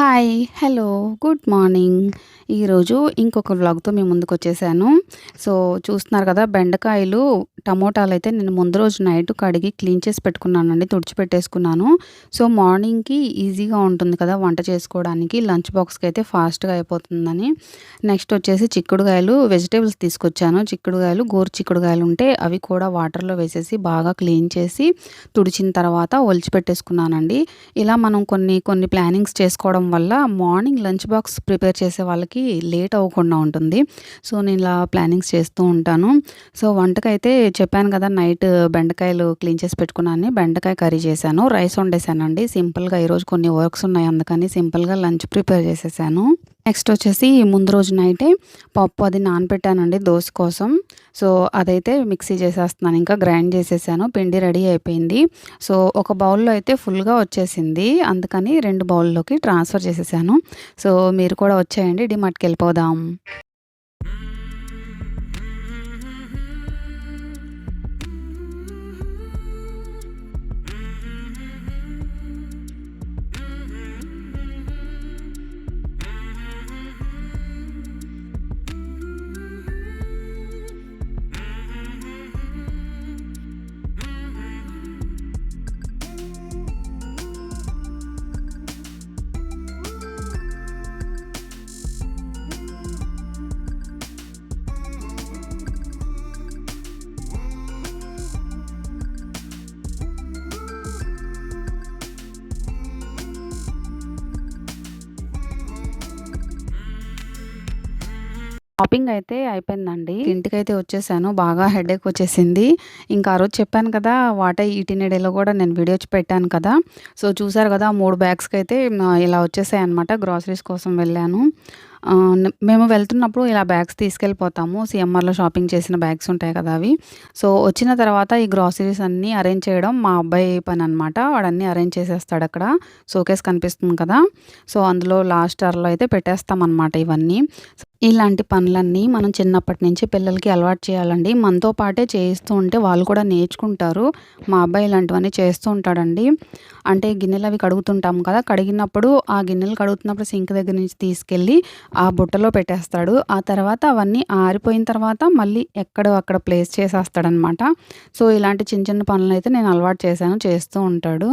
Hi! Hello! Good morning. ఈరోజు ఇంకొక వ్లాగ్‌తో మీ ముందుకొచ్చేసాను. So, చూస్తున్నారు కదా! బెండకాయలు, టమోటాలైతే నేను ముందు రోజు నైట్ కడిగి క్లీన్ చేసి పెట్టుకున్నానండి. తుడిచిపెట్టేసుకున్నాను. సో, మార్నింగ్‌కి ఈజీగా ఉంటుంది కదా! వంట చేసుకోవడానికి. లంచ్ బాక్స్‌కి అయితే ఫాస్ట్‌గా అయిపోతుందని. నెక్స్ట్ వచ్చేసి చిక్కుడుగాయలు, వెజిటబుల్స్ తీసుకొచ్చాను. చిక్కుడుగాయలు, గోరు చిక్కుడుగాయలు ఉంటే అవి కూడా వాటర్‌లో వేసేసి బాగా క్లీన్ చేసి, తుడిచిన తర్వాత ఒలిచిపెట్టేసుకున్నానండి. ఇలా మనం కొన్ని ప్లానింగ్స్ చేసుకోవడం వల్ల మార్నింగ్ లంచ్ బాక్స్ ప్రిపేర్ చేసే వాళ్ళకి లేట్ అవ్వకుండా ఉంటుంది. సో, నేను ఇలా ప్లానింగ్స్ చేస్తూ ఉంటాను. సో, వంటకైతే చెప్పాను కదా! నైట్ బెండకాయలు క్లీన్ చేసి పెట్టుకున్నానని. బెండకాయ కర్రీ చేశాను. రైస్ వండేసానండి. సింపుల్‌గా ఈరోజు కొన్ని వర్క్స్ ఉన్నాయి అందుకని సింపుల్‌గా లంచ్ ప్రిపేర్ చేసేసాను. నెక్స్ట్ వచ్చేసి ముందు రోజు నైటే పప్పు అది నానబెట్టానండి దోస కోసం. సో, అదైతే మిక్సీ చేసేస్తున్నాను. ఇంకా గ్రైండ్ చేసేసాను. పిండి రెడీ అయిపోయింది. సో, ఒక బౌల్‌లో అయితే ఫుల్‌గా వచ్చేసింది. అందుకని 2 బౌల్‌లోకి ట్రాన్స్‌ఫర్ చేసేసాను. సో, మీరు కూడా వచ్చేయండి. డీమార్ట్‌కెళ్ళిపోదాం. షాపింగ్ అయితే అయిపోయిందండి. ఇంటికైతే వచ్చేసాను. బాగా హెడేక్ వచ్చేసింది. ఇంకా ఆ రోజు చెప్పాను కదా! What I eat in a డేలో కూడా నేను వీడియో పెట్టాను కదా! సో, చూసారు కదా! 3 బ్యాగ్స్‌కైతే ఇలా వచ్చేసాయన్నమాట. గ్రోసరీస్ కోసం వెళ్ళాను. మేము వెళ్తున్నప్పుడు ఇలా బ్యాగ్స్ తీసుకెళ్ళిపోతాము. సీఎంఆర్‌లో షాపింగ్ చేసిన బ్యాగ్స్ ఉంటాయి కదా! అవి. సో, వచ్చిన తర్వాత ఈ గ్రోసరీస్ అన్నీ అరేంజ్ చేయడం మా అబ్బాయి పననమాట. వాడన్నీ అరేంజ్ చేసేస్తాడక్కడ. షోకేస్ కనిపిస్తుంది కదా! సో, అందులో లాస్ట్ అరలో అయితే పెట్టేస్తామనమాట ఇవన్నీ. ఇలాంటి పనులన్నీ మనం చిన్నప్పటి నుంచి పిల్లలకి అలవాటు చేయాలండి. మనతో పాటే చేయిస్తూ ఉంటే వాళ్ళు కూడా నేర్చుకుంటారు. మా అబ్బాయి ఇలాంటివన్నీ చేస్తూ ఉంటాడండి. అంటే గిన్నెలు అవి కడుగుతుంటాం కదా! కడిగినప్పుడు ఆ గిన్నెలు కడుగుతున్నప్పుడు సింక్ దగ్గర నుంచి తీసుకెళ్ళి ఆ బుట్టలో పెట్టేస్తాడు. ఆ తర్వాత అవన్నీ ఆరిపోయిన తర్వాత మళ్ళీ ఎక్కడో అక్కడ ప్లేస్ చేసేస్తాడనమాట. సో, ఇలాంటి చిన్న చిన్న పనులైతే నేను అలవాటు చేశాను. చేస్తూ ఉంటాడు.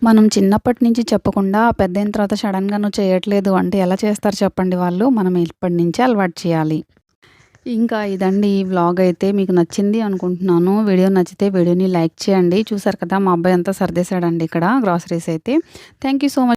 మనం చిన్నప్పటి నుంచి చెప్పకుండా పెద్దయిన తర్వాత సడెన్‌గా నువ్వు చేయట్లేదు అంటే ఎలా చేస్తారు చెప్పండి వాళ్ళు. మనం ఇప్పటి నుంచే అలవాటు చేయాలి. ఇంకా ఇదండి ఈ వ్లాగ్ అయితే మీకు నచ్చింది అనుకుంటున్నాను. వీడియో నచ్చితే వీడియోని లైక్ చేయండి. చూసారు కదా! మా అబ్బాయి అంతా సర్దేశాడండి ఇక్కడ గ్రోసరీస్ అయితే. Thank you so much.